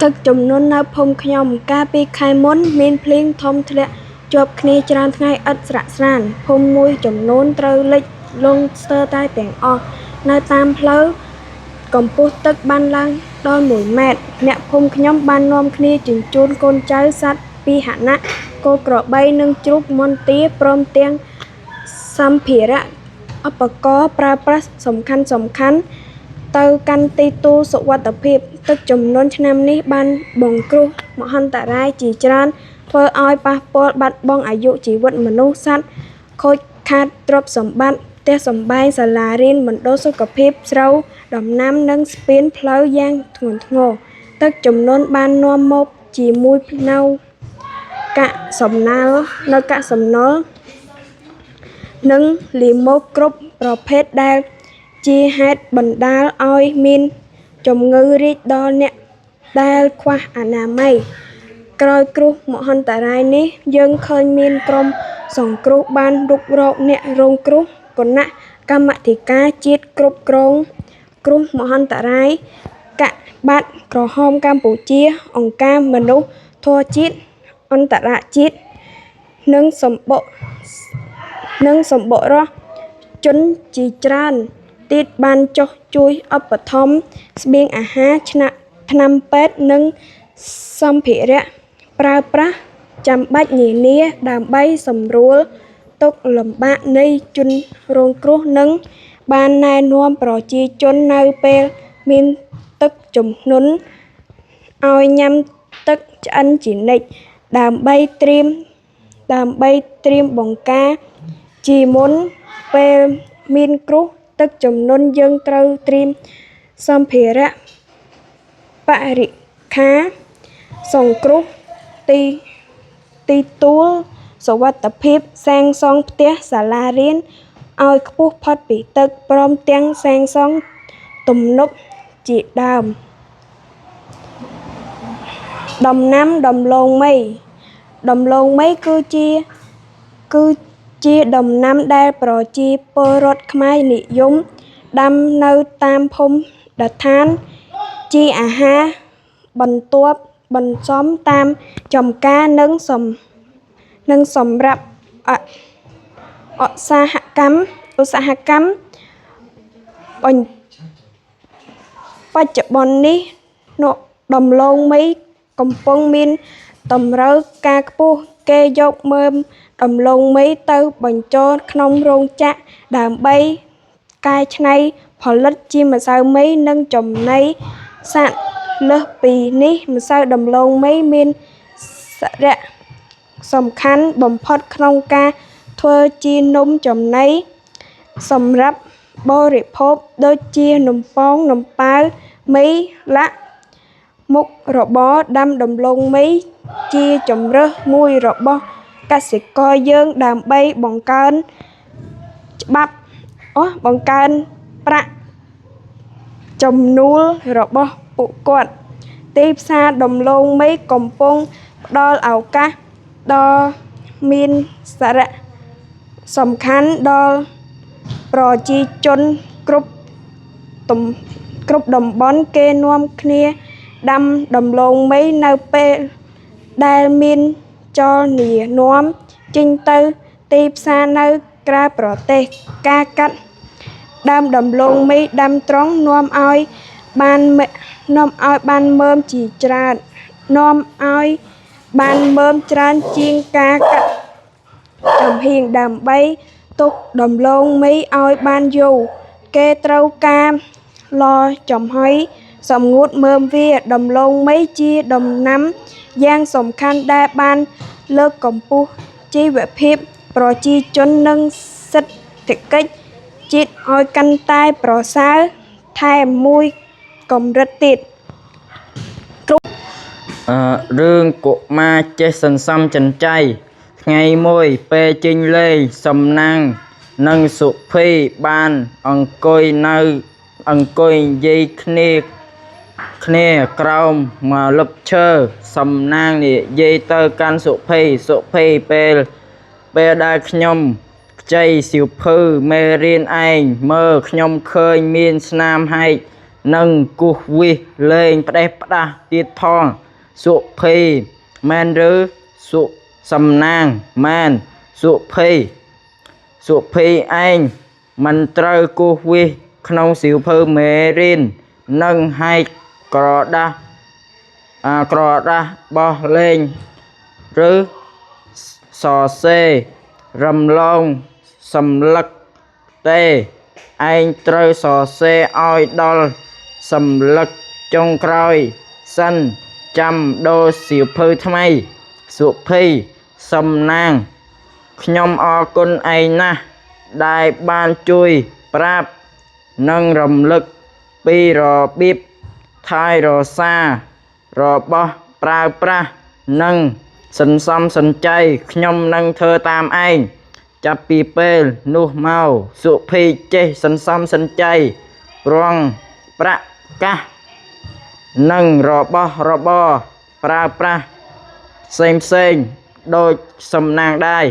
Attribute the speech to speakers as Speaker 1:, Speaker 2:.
Speaker 1: ទឹកចំនួននៅភូមិខ្ញុំកាលពីខែមុនមានភ្លៀងធំធ្លាក់ជាប់គ្នាច្រើនថ្ងៃឥតស្រាកស្រានភូមិមួយចំនួនត្រូវលិចលង់ស្ទើរតែទាំងអស់នៅតាមផ្លូវកម្ពស់ទឹកបានឡើងដល់1 ម៉ែត្រអ្នកភូមិខ្ញុំបាននាំគ្នាជញ្ជូនកូនចៅសត្វពាហនៈគោក្របីនិងជ្រូកមាន់ទាព្រមទាំងសម្ភារៈឧបករណ៍ប្រើប្រាស់សំខាន់ទៅកាន់ទីទួលសុវត្ថិភាពទឹកជំនន់ឆ្នាំនេះបានបង្គ្រោះមហន្តរាយជាច្រើនធ្វើឲ្យប៉ះពាល់បាត់បង់អាយុជីវិតមនុស្សសត្វខូចខាតទ្រព្យសម្បត្តិផ្ទះសម្បែងសាលារៀនមណ្ឌលសុខភាពស្រូវដំណាំនិងស្ពានផ្លូវយ៉ាងធ្ងន់ធ្ងរទឹកជំនន់បាននាំមកជាមួយនៅកាកសំណល់និងលាមកគ្រប់ប្រភេទដែលជាហេតុបណ្ដាលឲ្យមានជំងឺរាតដល់អ្នកដែលខ្វះអនាម័យក្រោយគ្រោះមហន្តរាយនេះយើងឃើញមានក្រុមសង្គ្រោះបានរុករកអ្នករងគ្រោះគណៈកម្មាធិការជាតិគ្រប់គ្រងគ្រោះមហន្តរាយកាកបាទក្រហមកម្ពុជាអង្គការមនុស្សធម៌ជាតិអន្តរជាតិនិងសម្បុរសជនជាច្រើនទៀតបានចុះជួយឧបត្ថម្ភស្បៀងអាហារថ្នាំពេទ្យនិងសម្ភារៈប្រើប្រាស់ចាំបាច់នានាដើម្បីសម្រួលទុក្ខលំបាកនៃជនរងគ្រោះនិងបានណែនាំប្រជាជននៅពេលមានទឹកជំនន់ឲ្យញ៉ាំទឹកឆ្អិនជានិច្ចដើម្បីត្រៀមបង្ការជាមុនពេលមានគ្រោះទឹកជំនន់យើងត្រូវត្រៀមសម្ភារៈបរិក្ខារសង្គ្រោះទីទួលសុវត្ថិភាពសាងសង់ផ្ទះសាលារៀនឲ្យខ្ពស់ផុតពីទឹកព្រមទាំងសាងសង់ទំនប់ជាដើមដំណាំដំឡូងមីគឺជាដំណាំដែលប្រជាពលរដ្ឋខ្មែរនិយមដាំនៅតាមភូមិឋានជាអាហារបន្សំតាមចម្ការនិងសម្រាប់ឧស្សាហកម្មបច្ចុប្បន្ននេះដំឡូងមីកំពុងមានតម្រូវការខ្ពស់គេយកមើមដំឡូងមីទៅបញ្ចូលក្នុងរោងចក្រដើម្បីកែច្នៃផលិតជាម្សៅមីនិងចំណីសត្វលើសពីនេះម្សៅដំឡូងមីមានសារៈសំខាន់បំផុតក្នុងការធ្វើជានំចំណីសម្រាប់បរិភោគដូចជានំប៉ោងនំប៉ាវមីឡាក់មុខរបរដាំដំឡូងមីជាជម្រើសមួយរបស់កសិករយើងដើម្បីបង្កើនប្រាក់ចំណូលរបស់ពួកគាត់ទីផ្សារដំឡូងមីកំពុងផ្ដល់ឱកាសដ៏មានសារៈសំខាន់ដល់ប្រជាជនគ្រប់តំបន់គេនាំគ្នាដាំដំឡូងមីនៅពេលដែលមានចលនានាំចេញទៅទីផ្សារនៅក្រៅប្រទេសការកាត់ដើមដំឡូងមីដាំត្រង់នាំឲ្យបានមើមជាច្រើនជាងការកាត់ចំហៀងដើម្បីទុកដំឡូងមីឲ្យបានយូរគេត្រូវការឡចំហុយសម្ងួតមើមវាដំឡូងមីជាដំណាំយ៉ាងសំខាន់ដែលបានលើកកម្ពស់ជីវភាពប្រជាជននិងសេដ្ឋកិច្ចជាតិឲ្យកាន់តែប្រសើរថែមមួយកម្រិតទៀត
Speaker 2: រឿងកុមារចេះសន្សំចិញ្ចៃថ្ងៃមួយពេលចេញលេងសំណាងនិងសុភីបានអង្គុយនិយាយគ្នាក្រោមម្លប់ឈើសំណាងនិយាយទៅកាន់សុភីពេលដែលខ្ញុំខ្ចីសៀវភៅមេរៀនឯងមើលខ្ញុំឃើញមានស្នាមហែក និងគោះវិសលេងផ្ដេសផ្ដាស់ទៀតផងសុភីមែនឬសុសំណាងមែនសុភីឯងមិនត្រូវគោះវិសក្នុងសៀវភៅមេរៀននិងហែកក្រដាស់បោះលេងឬសរសេររំលងសម្លឹកទេឯងត្រូវសរសេរឲ្យដល់សម្លឹកចុងក្រោយសិនចាំដូរសៀវភៅថ្មីសុភីសំណាងខ្ញុំអរគុណឯងណាស់ដែលបានជួយប្រាប់និងរំលឹកពីរបៀបថែរក្សារបស់ប្រើប្រាស់និងសន្សំសំចៃខ្ញុំនឹងធ្វើតាមឯងចាប់ពីពេលនោះមកសុភីចេះសន្សំសំចៃប្រងប្រាក់កាសនិងរបស់របរប្រើប្រាស់ផ្សេងដូចសំណាងដែរ